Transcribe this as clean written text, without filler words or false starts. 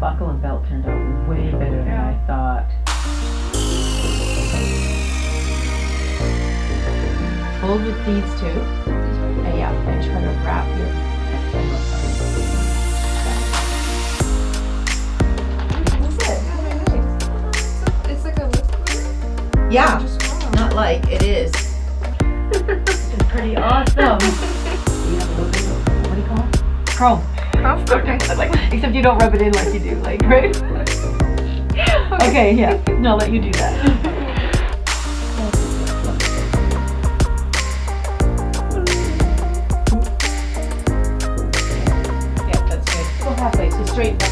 buckle and belt turned out way better than I thought. Hold with beads too. Yeah, and try to wrap your It's like a liquid. Yeah, not like, it is. It's pretty awesome. You have a little bit of, what do you call it? Chrome. Okay. Like, except you don't rub it in like you do, like, right? Okay, yeah. No, I'll let you do that. Yeah, that's good. Go halfway, so straight back.